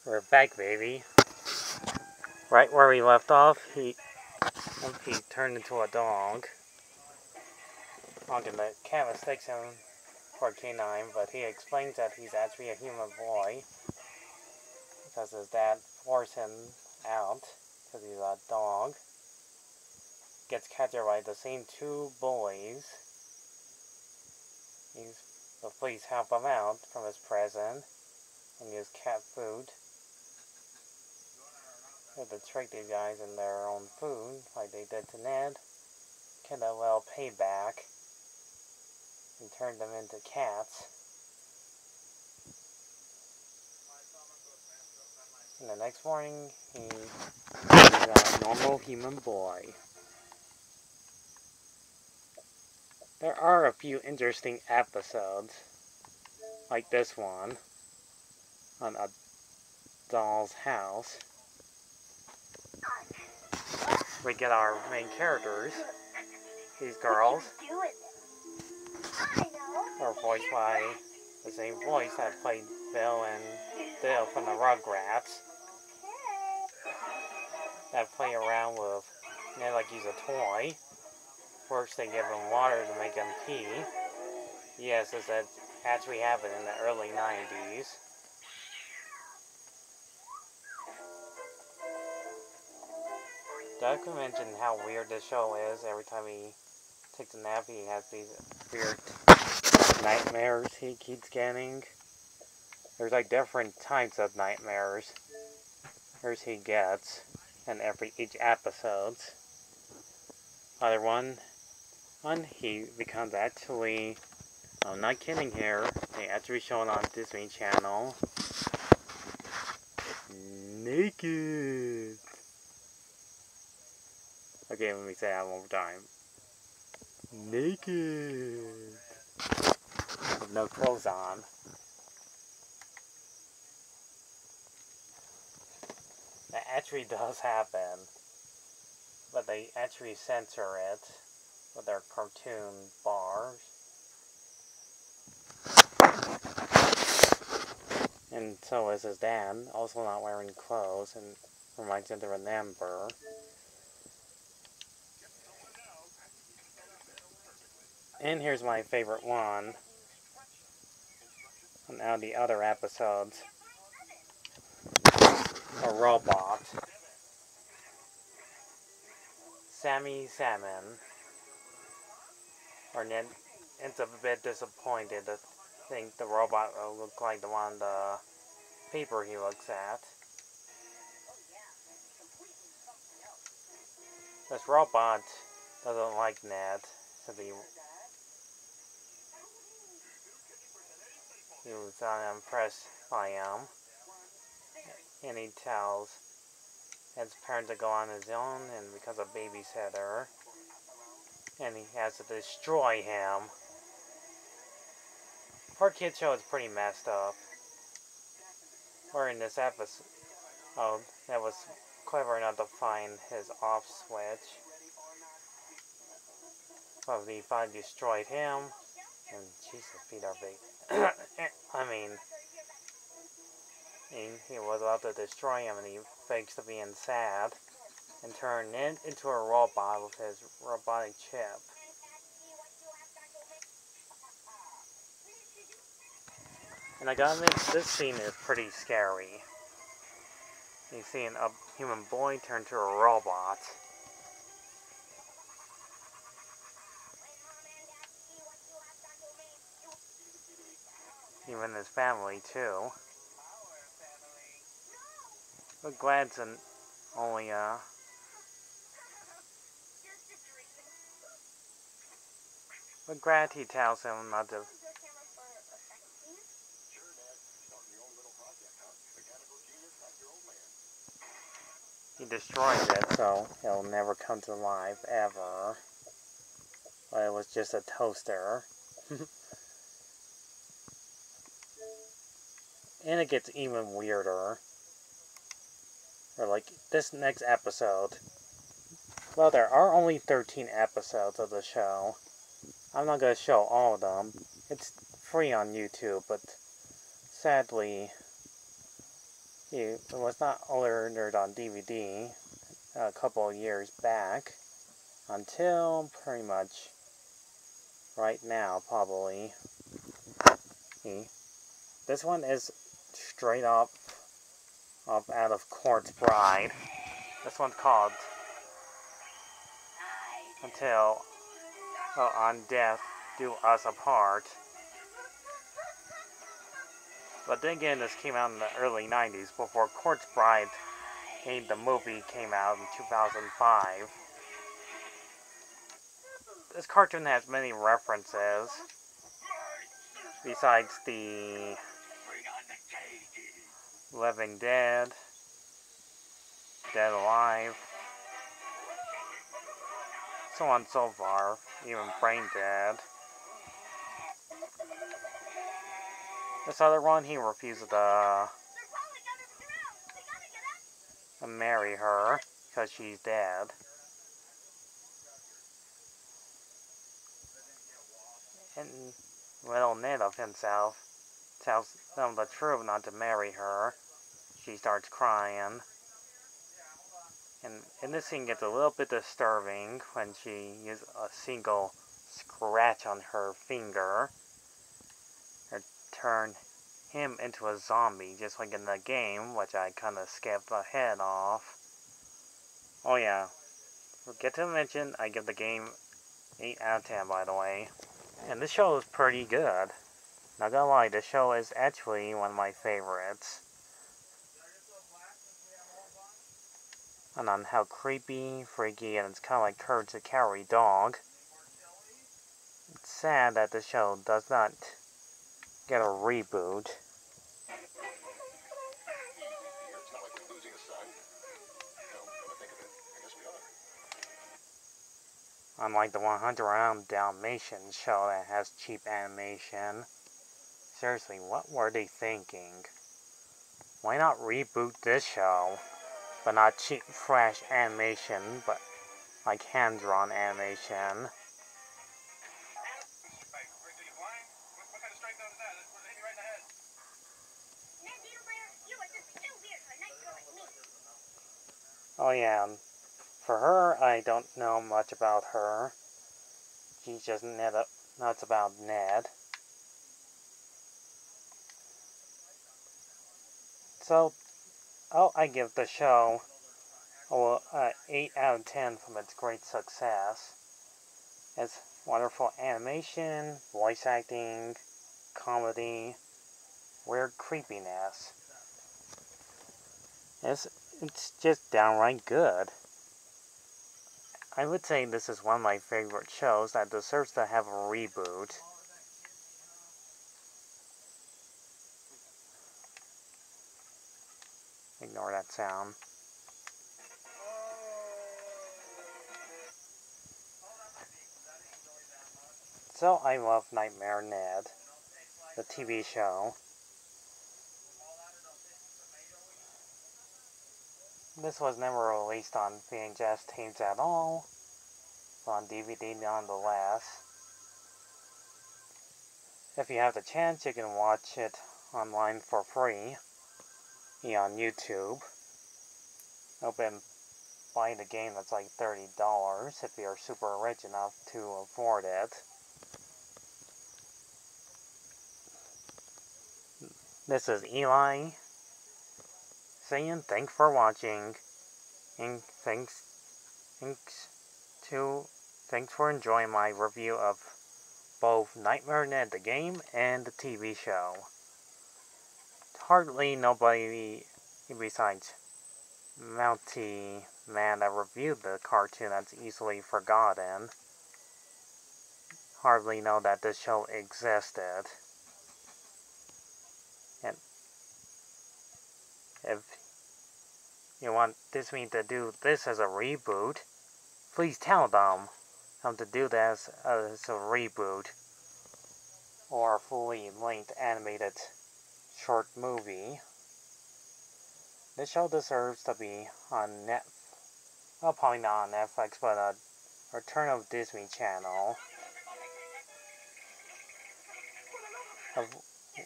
We're back, baby. Right where we left off, he turned into a dog. The cat mistakes him for a canine, but he explains that he's actually a human boy because his dad forced him out because he's a dog. Gets captured by the same two bullies. The police help him out from his prison and use cat food. They have to trick these guys in their own food, like they did to Ned. Get a little payback and turn them into cats. And the next morning, he's a normal human boy. There are a few interesting episodes, like this one, on a doll's house. We get our main characters, these girls, are voiced by the same voice that played Bill and Dale from the Rugrats, that play around with Ned like he's a toy. First they give him water to make him pee. Yes, this actually happened in the early 90s. Doug mentioned how weird this show is. Every time he takes a nap, he has these weird nightmares he keeps getting. There's like different types of nightmares he gets in each episode. Other one he becomes actually, I'm not kidding here, they actually show it on Disney Channel, naked. Okay, let me say that one more time. Naked. With no clothes on. That actually does happen. But they actually censor it with their cartoon bars. And so is his dad, also not wearing clothes, and reminds him to remember. And here's my favorite one. And now the other episodes. A robot. Sammy Salmon. Or Ned ends up a bit disappointed to think the robot will look like the one on the paper he looks at. This robot doesn't like Ned, so he was unimpressed by him. And he tells his parents to go on his own and becomes a babysitter. And he has to destroy him. For a kid's show, it's pretty messed up. Or in this episode, that was clever enough to find his off switch. But he finally destroyed him. And Jesus, feet are big. He was about to destroy him, and he fakes to being sad and turn it into a robot with his robotic chip. And I gotta admit, this scene is pretty scary. You see a human boy turn to a robot. Even his family, too. But Glad's only, But Glad, he tells him not to. He destroys it, so it'll never come to life, ever. But it was just a toaster. And it gets even weirder. Or like, this next episode. Well, there are only 13 episodes of the show. I'm not going to show all of them. It's free on YouTube, but sadly, It was not ordered on DVD a couple of years back until pretty much right now, probably. This one is straight up out of Court's Bride. This one's called Until On Death Do Us Apart. But then again, this came out in the early 90s before Court's Bride, the movie, came out in 2005. This cartoon has many references besides the Living Dead, Dead Alive, so on and so forth, even Brain Dead. This other one, he refuses to marry her because she's dead. And little Ned of himself tells them the truth not to marry her. She starts crying. And this scene gets a little bit disturbing when she uses a single scratch on her finger and turn him into a zombie, just like in the game, which I kind of skipped the head off. Oh yeah, forget to mention, I give the game 8 out of 10, by the way. And this show is pretty good. Not gonna lie, this show is actually one of my favorites. And on how creepy, freaky, and it's kind of like Courage the Cowardly Dog. It's sad that the show does not get a reboot. Unlike the 100 Dalmatians show that has cheap animation. Seriously, what were they thinking? Why not reboot this show? But not cheap, fresh animation, but like hand-drawn animation. Oh yeah, for her, I don't know much about her. She's just nuts about Ned. So, I give the show 8 out of 10 from its great success. It's wonderful animation, voice acting, comedy, weird creepiness. It's just downright good. I would say this is one of my favorite shows that deserves to have a reboot. Ignore that sound. So I love Nightmare Ned, the TV show. This was never released on VHS tapes at all, but on DVD nonetheless. If you have the chance, you can watch it online for free on YouTube. Open buy the game that's like $30 if you're super rich enough to afford it. This is Eli saying thanks for watching, and thanks for enjoying my review of both Nightmare Ned the game and the TV show. Hardly nobody besides Mounty Man that reviewed the cartoon that's easily forgotten hardly know that this show existed. And if you want Disney to do this as a reboot, please tell them to do this as a reboot or a fully length animated short movie. This show deserves to be on well, probably not on Netflix, but a Return of Disney Channel.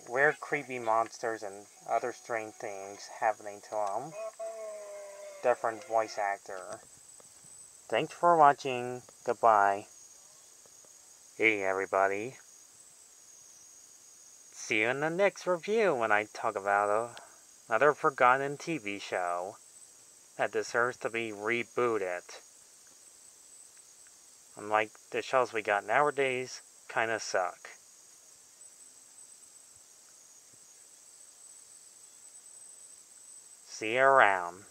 weird creepy monsters and other strange things happening to them. Different voice actor. Thanks for watching. Goodbye. Hey everybody. See you in the next review when I talk about another forgotten TV show that deserves to be rebooted. Unlike the shows we got nowadays, kinda suck. See you around.